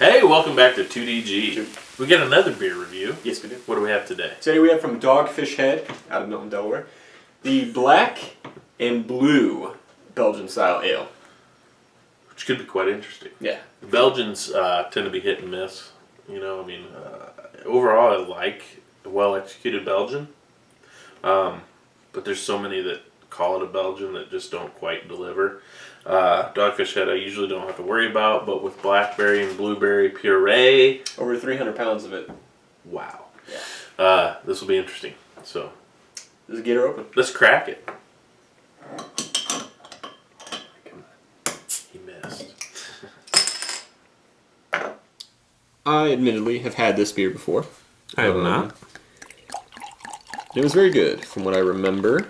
Hey, welcome back to 2DG. We got another beer review. Yes, we do. What do we have today? Today we have from Dogfish Head, out of Milton, Delaware, the Black and Blue Belgian style ale. Which could be quite interesting. Yeah. The Belgians tend to be hit and miss. You know, I mean, overall I like a well-executed Belgian. But there's so many that call it a Belgian that just don't quite deliver. Dogfish Head I usually don't have to worry about, but with blackberry and blueberry puree... Over 300 pounds of it. Wow. Yeah. This will be interesting. So, Let's get her open. let's crack it. He missed. I admittedly have had this beer before. I have not. It was very good, from what I remember.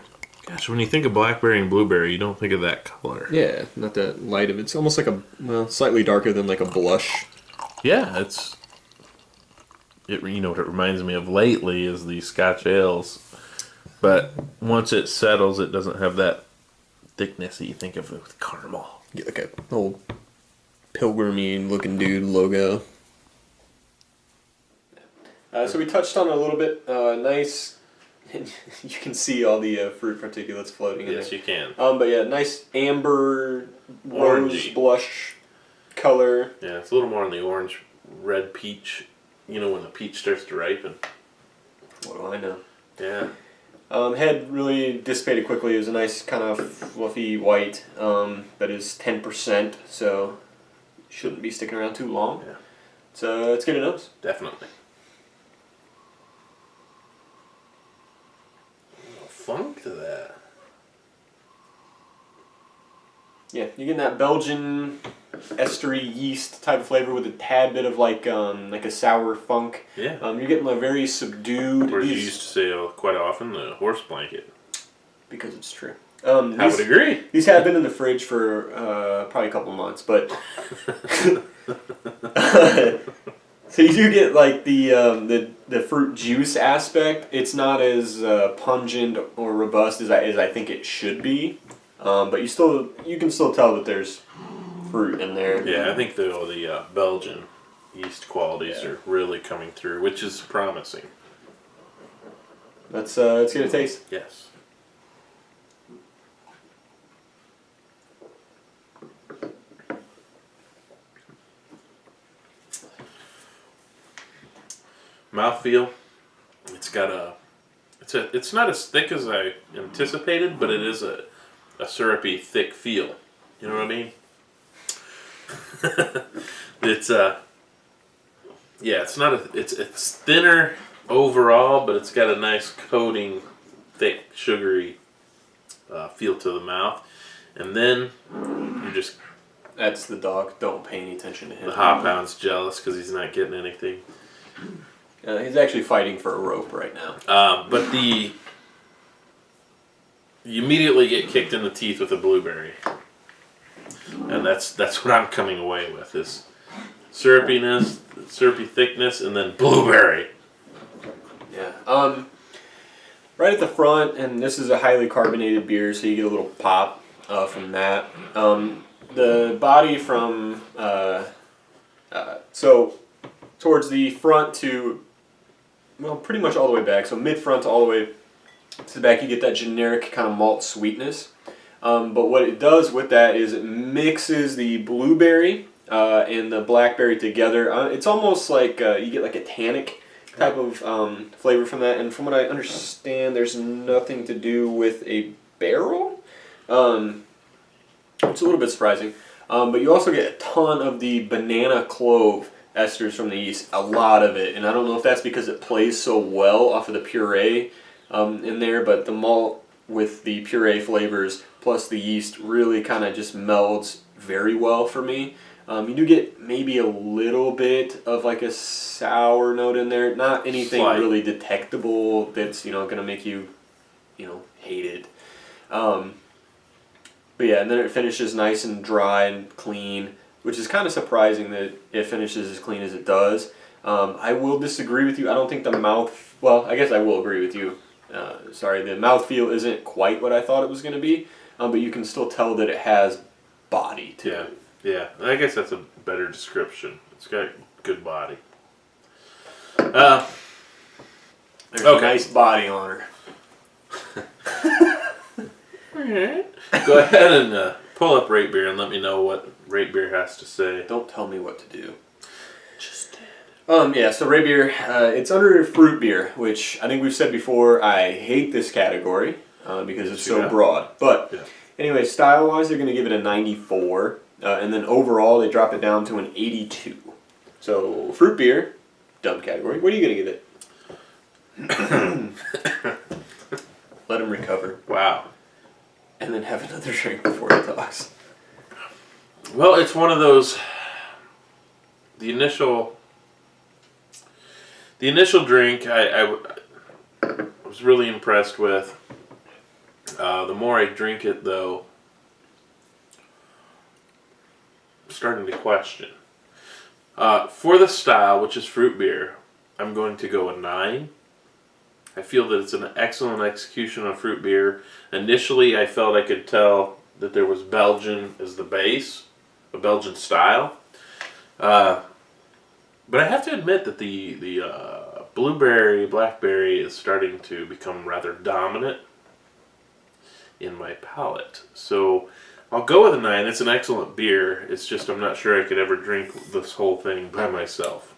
Gosh, when you think of blackberry and blueberry, you don't think of that color. Yeah, not that light of it. It's almost like a, well, slightly darker than like a blush. Yeah, you know what it reminds me of lately is the Scotch ales. But once it settles, it doesn't have that thickness that you think of with caramel. Get like a old pilgrimy looking dude logo. So we touched on it a little bit. Nice. You can see all the fruit particulates floating in there. Yes, you can. But yeah, nice amber rose Orangey. blush color. Yeah, it's a little more on the orange, red peach. You know when the peach starts to ripen. What do I know? Yeah. Head really dissipated quickly. It was a nice kind of fluffy white that is 10%, so shouldn't be sticking around too long. Yeah. So let's get a nose. Definitely. Funk to that. Yeah, you're getting that Belgian estery yeast type of flavor with a tad bit of like a sour funk. Yeah. You're getting a very subdued. Or as you used to say quite often, the horse blanket. Because it's true. I would agree. These have been in the fridge for probably a couple months, but so you do get like the fruit juice aspect. It's not as pungent or robust as I think it should be, but you can still tell that there's fruit in there. Yeah, I think the Belgian yeast qualities are really coming through, which is promising. Let's get a taste. Yes. Mouthfeel. It's not as thick as I anticipated, but it is a syrupy, thick feel. You know what I mean? It's thinner overall, but it's got a nice coating, thick, sugary feel to the mouth. And then you just... That's the dog. Don't pay any attention to him. The hop hound's jealous because he's not getting anything. He's actually fighting for a rope right now. But you immediately get kicked in the teeth with a blueberry, and that's what I'm coming away with is syrupiness, syrupy thickness, and then blueberry. Yeah. Right at the front, and this is a highly carbonated beer, so you get a little pop from that. The body from so towards the front to, well, pretty much all the way back. So mid-front all the way to the back, you get that generic kind of malt sweetness. But what it does with that is it mixes the blueberry and the blackberry together. It's almost like you get like a tannic type of flavor from that. And from what I understand, there's nothing to do with a barrel. It's a little bit surprising. But you also get a ton of the banana clove esters from the yeast, a lot of it, and I don't know if that's because it plays so well off of the puree in there, but the malt with the puree flavors plus the yeast really kind of just melds very well for me. You do get maybe a little bit of like a sour note in there, not anything really detectable that's going to make you hate it. But yeah, and then it finishes nice and dry and clean, which is kind of surprising that it finishes as clean as it does. I will disagree with you. I don't think the mouth... Well, I guess I will agree with you. The mouthfeel isn't quite what I thought it was going to be, but you can still tell that it has body to it. Yeah, I guess that's a better description. It's got good body. There's Okay. a nice body on her. Alright. Go ahead and pull up Rate Beer and let me know what Rate Beer has to say. Don't tell me what to do. Just did. Yeah, so Ray Beer, it's under fruit beer, which I think we've said before, I hate this category because it's so broad. But anyway, style-wise, they're going to give it a 94, and then overall, they drop it down to an 82. So, fruit beer, dumb category. What are you going to give it? Let him recover. Wow. And then have another drink before he talks. Well, it's one of those. The initial drink, I was really impressed with. The more I drink it, though, I'm starting to question. For the style, which is fruit beer, I'm going to go a 9. I feel that it's an excellent execution of fruit beer. Initially, I felt I could tell that there was Belgian as the base, a Belgian style. But I have to admit that the blueberry, blackberry is starting to become rather dominant in my palate. So I'll go with a 9. It's an excellent beer. It's just I'm not sure I could ever drink this whole thing by myself.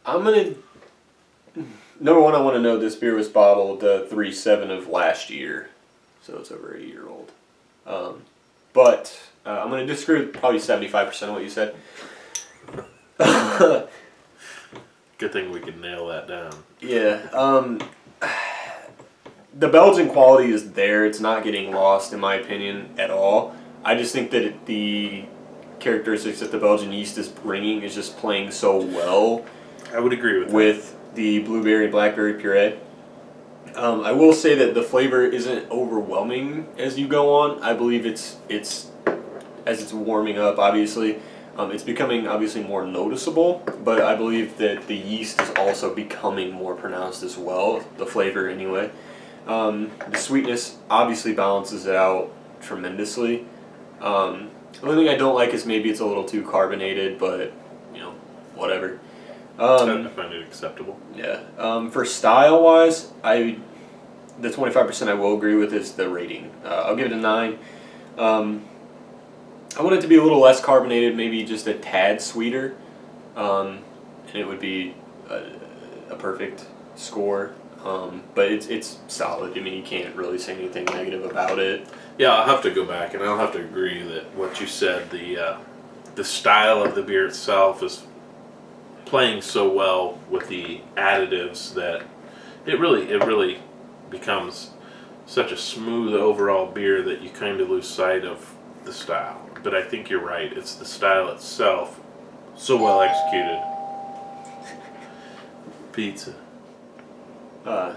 I'm going to... Number one, I want to know this beer was bottled 3/7 of last year. So it's over a year old. But I'm going to disagree with probably 75% of what you said. Good thing we can nail that down. Yeah. The Belgian quality is there. It's not getting lost, in my opinion, at all. I just think that the characteristics that the Belgian yeast is bringing is just playing so well. I would agree with that. The blueberry blackberry puree. I will say that the flavor isn't overwhelming as you go on. I believe it's as it's warming up, obviously. It's becoming obviously more noticeable, but I believe that the yeast is also becoming more pronounced as well, the flavor anyway. The sweetness obviously balances it out tremendously. The only thing I don't like is maybe it's a little too carbonated, but, whatever. I find it acceptable. Yeah. For style-wise, the 25% I will agree with is the rating. I'll give it a 9. I want it to be a little less carbonated, maybe just a tad sweeter, and it would be a perfect score. But it's solid. I mean, you can't really say anything negative about it. Yeah, I'll have to go back and I'll have to agree that what you said, the style of the beer itself is playing so well with the additives that it really becomes such a smooth overall beer that you kind of lose sight of the style. But I think you're right. It's the style itself, so well executed. Pizza.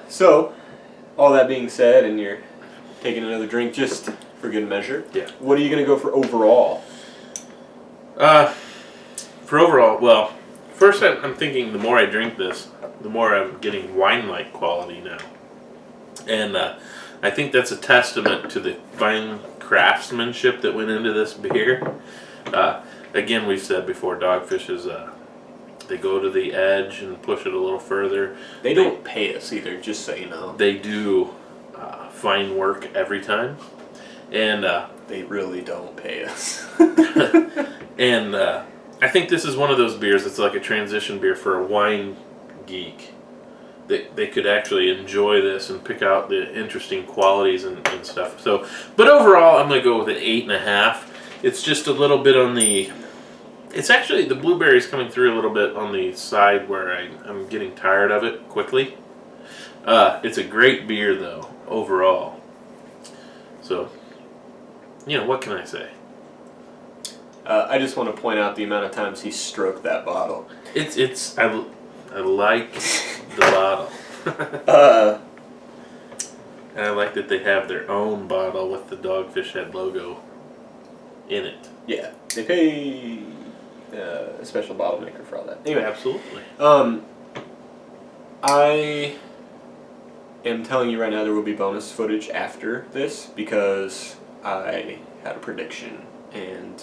So, all that being said, and you're taking another drink just for good measure. Yeah. What are you going to go for overall? For overall, well, first I'm thinking the more I drink this, the more I'm getting wine-like quality now. And I think that's a testament to the fine craftsmanship that went into this beer. Again, we've said before, Dogfish is they go to the edge and push it a little further. They don't pay us either, just so you know. They do fine work every time, and they really don't pay us. And I think this is one of those beers that's like a transition beer for a wine geek. They could actually enjoy this and pick out the interesting qualities and stuff. So, but overall, I'm going to go with an 8.5. It's just a little bit on the... It's actually, the blueberry's coming through a little bit on the side where I'm getting tired of it quickly. It's a great beer, though, overall. So, what can I say? I just want to point out the amount of times he stroked that bottle. I like the bottle. And I like that they have their own bottle with the Dogfish Head logo in it. Yeah, they pay a special bottle maker for all that. Anyway, Absolutely. I am telling you right now there will be bonus footage after this because I had a prediction and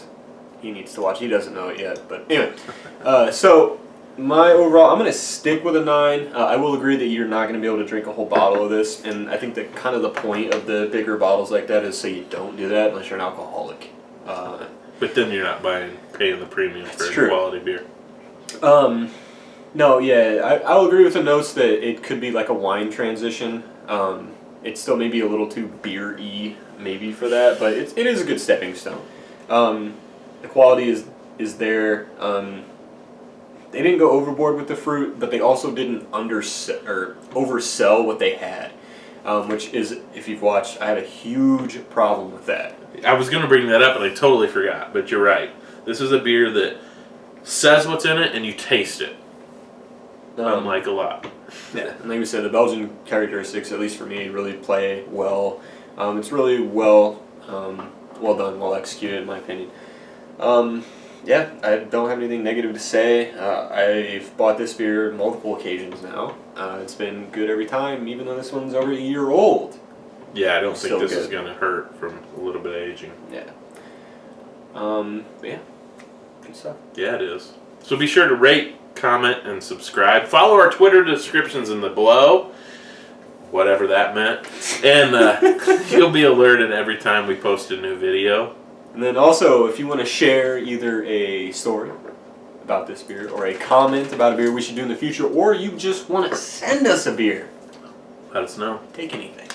he needs to watch. He doesn't know it yet, but anyway. So my overall, I'm gonna stick with a 9. I will agree that you're not gonna be able to drink a whole bottle of this, and I think that kind of the point of the bigger bottles like that is so you don't do that unless you're an alcoholic. But then you're not paying the premium for true. a quality beer. No, yeah, I'll agree with the notes that it could be like a wine transition. It's still maybe a little too beer-y maybe for that, but it is a good stepping stone. The quality is there. They didn't go overboard with the fruit, but they also didn't oversell what they had, which is, if you've watched, I have a huge problem with that. I was going to bring that up, and I totally forgot, but you're right. This is a beer that says what's in it, and you taste it. Unlike a lot. Yeah, and like we said, the Belgian characteristics, at least for me, really play well. It's really well done, well executed, in my opinion. Yeah, I don't have anything negative to say. I've bought this beer multiple occasions now. It's been good every time, even though this one's over a year old. Yeah, I don't think Still this good. is going to hurt from a little bit of aging. Yeah. Yeah. Good stuff. Yeah, it is. So be sure to rate, comment, and subscribe. Follow our Twitter descriptions in the below, whatever that meant. And you'll be alerted every time we post a new video. And then also, if you want to share either a story about this beer or a comment about a beer we should do in the future, or you just want to send us a beer, Let us know. take anything.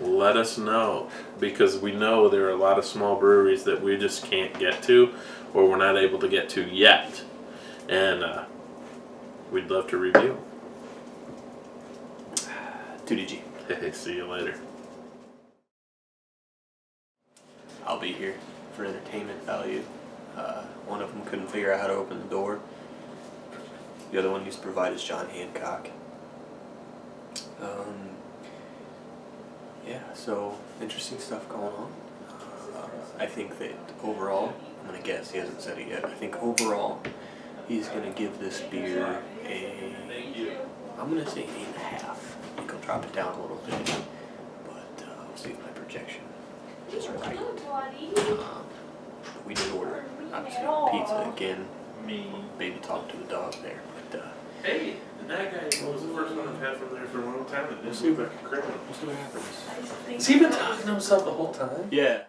Let us know. Because we know there are a lot of small breweries that we just can't get to, or we're not able to get to yet. And we'd love to review. 2DG. Hey, see you later. I'll be here for entertainment value. One of them couldn't figure out how to open the door. The other one used to provide is John Hancock. Yeah, so interesting stuff going on. I think that overall, I'm going to guess, he hasn't said it yet, I think overall he's going to give this beer I'm going to say 8.5. I think I'll drop it down a little bit, but we'll see if my projection is right. We did order, obviously, pizza again. Baby talked to the dog there, but Hey, and that guy was the first one I've had from there for a long time. It didn't look like a criminal. we'll see what happens. Has he been talking to himself the whole time? Yeah.